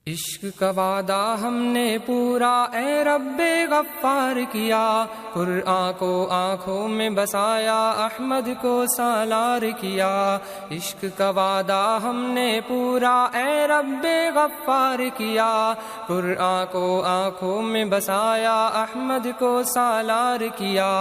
عشق کا وعدہ ہم نے پورا اے رب غفار کیا، قرآن کو آنکھوں میں بسایا، احمد کو سالار کیا۔ عشق کا وعدہ ہم نے پورا اے رب غفار کیا، قرآن کو آنکھوں میں بسایا، احمد کو سالار کیا۔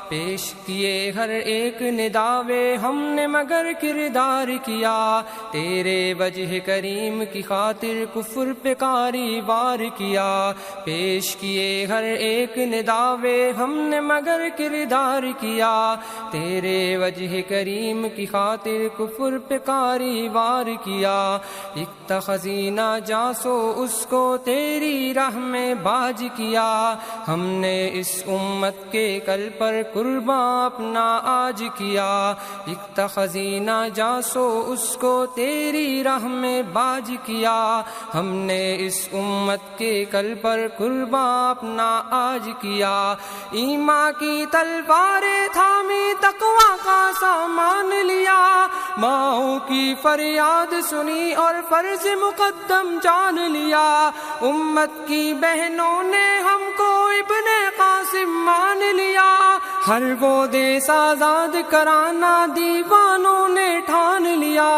پیش کیے ہر ایک نداوے ہم نے مگر کردار کیا، تیرے وجہ کریم کی خاطر کفر پہ کاری وار کیا۔ پیش کیے ہر ایک نداوے ہم نے مگر کردار کیا، تیرے وجہ کریم کی خاطر کفر پہ کاری وار کیا۔ ایک تھا خزینہ جاسو اس کو تیری راہ میں باج کیا، ہم نے اس امت کے کل پر قرباں اپنا آج کیا۔ ایک تھا خزینہ جاسو اس کو تیری راہ میں باج کیا، ہم نے اس امت کے کل پر قرباں اپنا آج کیا۔ ایمان کی تلواریں تھامی تقویٰ کا سامان لیا، ماؤں کی فریاد سنی اور فرض مقدم جان لیا۔ امت کی بہنوں نے ہم کو ابن قاسم مان لیا، ہر وہ دیس آزاد کرانا دیوانوں نے ٹھان لیا۔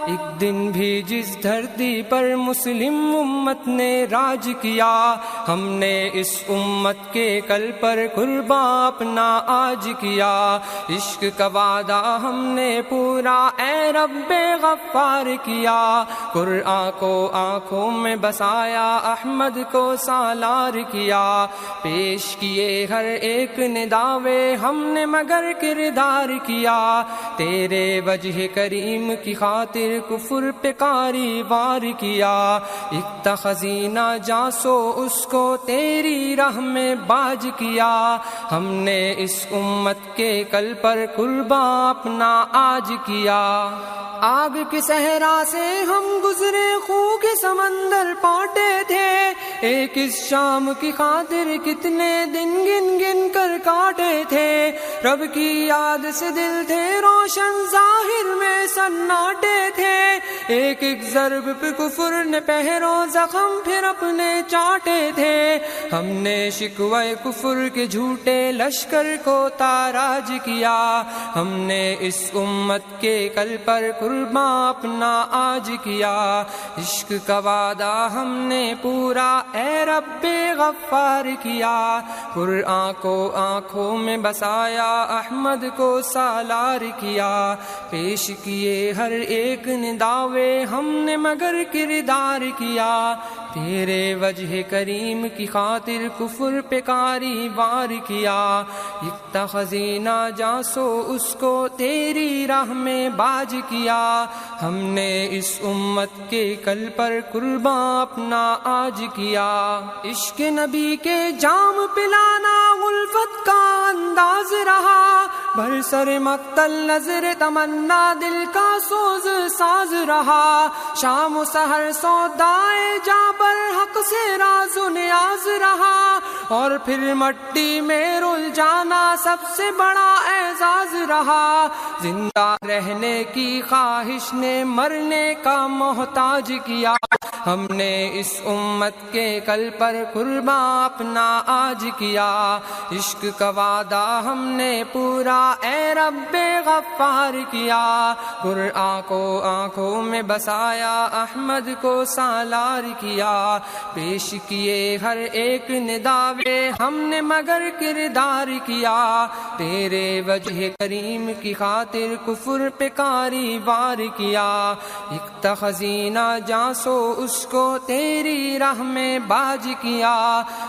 ایک دن بھی جس دھرتی پر مسلم امت نے راج کیا، ہم نے اس امت کے کل پر قرباں اپنا آج کیا۔ عشق کا وعدہ ہم نے پورا اے رب غفار کیا، قرآن کو آنکھوں میں بسایا، احمد کو سالار کیا۔ پیش کیے ہر ایک نداوے ہم نے مگر کردار کیا، تیرے وجہ کریم کی خاطر کفر پہ کاری وار کیا۔ ایک تھا خزینہ جاسو اس کو تیری راہ میں باج کیا، ہم نے اس امت کے کل پر قرباں اپنا آج کیا۔ آگ کے صحرا سے ہم گزرے، خون کے سمندر پاٹے تھے، ایک اس شام کی خاطر کتنے دن گن گن کر کاٹے تھے۔ رب کی یاد سے دل تھے روشن، ظاہر میں سناٹے تھے، ایک ایک ضرب پہ کفر نے پہرو زخم پھر اپنے چاٹے تھے۔ ہم نے شکوہ کفر کے جھوٹے لشکر کو تاراج کیا، ہم نے اس امت کے کل پر قرباں اپنا آج کیا۔ عشق کا وعدہ ہم نے پورا اے رب غفار کیا، قرآن کو آنکھوں میں بسایا، احمد کو سالار کیا۔ پیش کیے ہر ایک نداوے ہم نے مگر کردار کیا، تیرے وجہ کریم کی خاطر کفر پہ کاری وار کیا۔ ایک تھا خزینہ جاسو اس کو تیری راہ میں باج کیا، ہم نے اس امت کے کل پر قرباں اپنا آج کیا۔ عشق نبی کے جام پلانا الفت کا انداز رہا، بر سر مقتل نظر تمنا دل کا سوز ساز رہا۔ شام و سحر سودائے جاں پر حق سے راز و نیاز رہا، اور پھر مٹی میں رل جانا سب سے بڑا اعزاز رہا۔ زندہ رہنے کی خواہش نے مرنے کا محتاج کیا، ہم نے اس امت کے کل پر قرباں اپنا آج کیا۔ عشق کا وعدہ ہم نے پورا اے رب غفار کیا، قرآن کو آنکھوں میں بسایا، احمد کو سالار کیا۔ پیش کیے ہر ایک نداوے ہم نے مگر کردار کیا، تیرے وجہ کریم کی خاطر کفر پہ کاری وار کیا۔ ایک تھا خزینہ جاسو اس کو تیری راہ میں باج کیا،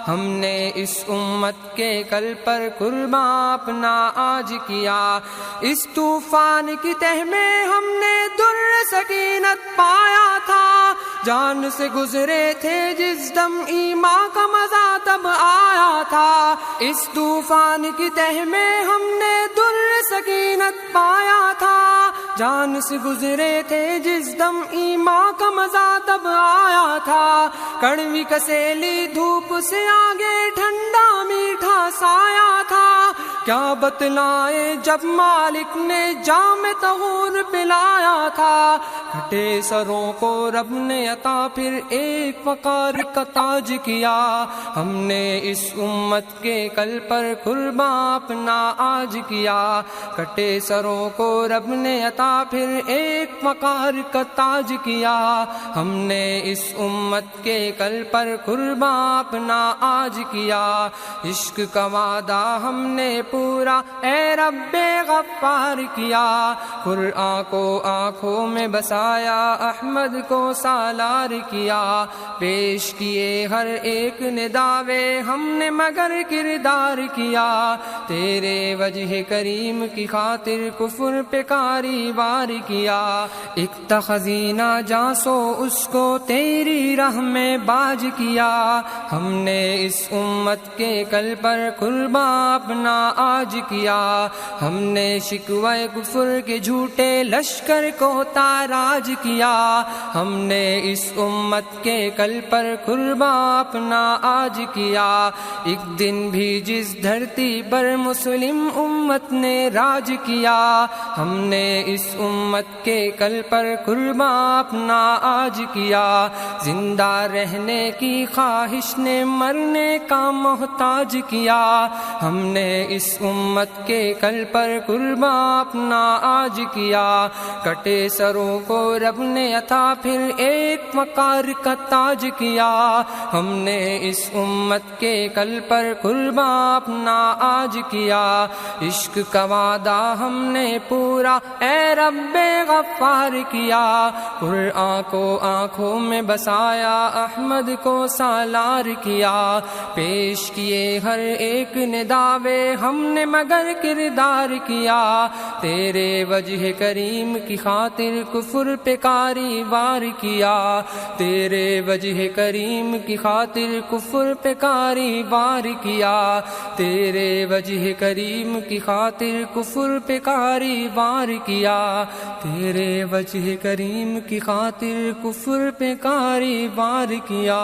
ہم نے اس امت کے کل پر قرباں اپنا آج کیا۔ اس طوفان کی تہ میں ہم نے در سکینت پایا تھا، جان سے گزرے تھے جس دم ایمان کا مزہ تب آیا تھا۔ اس طوفان کی تہ میں ہم نے در سکینت پایا تھا، جان سے گزرے تھے جس دم ایمان کا مزہ تب آیا تھا۔ کڑوی کسیلی دھوپ سے آگے ٹھنڈا میٹھا سایہ تھا، کیا بتلائیں جب مالک نے جام طہور پلایا بنایا تھا، کٹے سروں کو رب نے عطا پھر ایک وقار کا تاج کیا، ہم نے اس امت کے کل پر قرباں اپنا آج کیا، کٹے سروں کو رب نے عطا پھر ایک وقار کا تاج کیا، ہم نے اس امت کے کل پر قرباں اپنا آج کیا، عشق کا وعدہ ہم نے پورا اے رب غفار کیا، قرآن کو آنکھوں میں بسایا، احمد کو سالار کیا، پیش کیے ہر ایک نے دعوے، ہم نے مگر کردار کیا، تیرے وجہ کریم کی خاطر کفر پہ کاری وار کیا، ایک خزینہ جانسو اس کو تیری راہ میں باج کیا، ہم نے اس امت کے کل پر قرباں اپنا آج کیا، ہم نے شکوہ کفر کے جھوٹے لشکر کو تاراج کیا، ہم نے اس امت کے کل پر قرباں اپنا آج کیا، ایک دن بھی جس دھرتی پر مسلم امت نے راج کیا، ہم نے اس امت کے کل پر قرباں اپنا آج کیا، زندہ رہنے کی خواہش نے مرنے کا محتاج کیا، ہم نے اس امت کے کل پر قرباں اپنا آج کیا، کٹے سروں کو رب نے عطا پھر ایک وقار کا تاج کیا، ہم نے اس امت کے کل پر قرباں اپنا آج کیا، عشق کا وعدہ ہم نے پورا اے رب غفار کیا، قرآن کو آنکھوں میں بسایا، احمد کو سالار کیا، پیش کیے ہر ایک نے دعوے، ہم نے مگر کردار کیا، تیرے وجہ کریم کی خاطر کفر پہ کاری وار کیا، تیرے وجہ کریم کی خاطر کفر پہ کاری وار کیا، تیرے وجہ کریم کی خاطر کفر پہ کاری وار کیا، تیرے وجہ کریم کی خاطر کفر پہ کاری وار کیا۔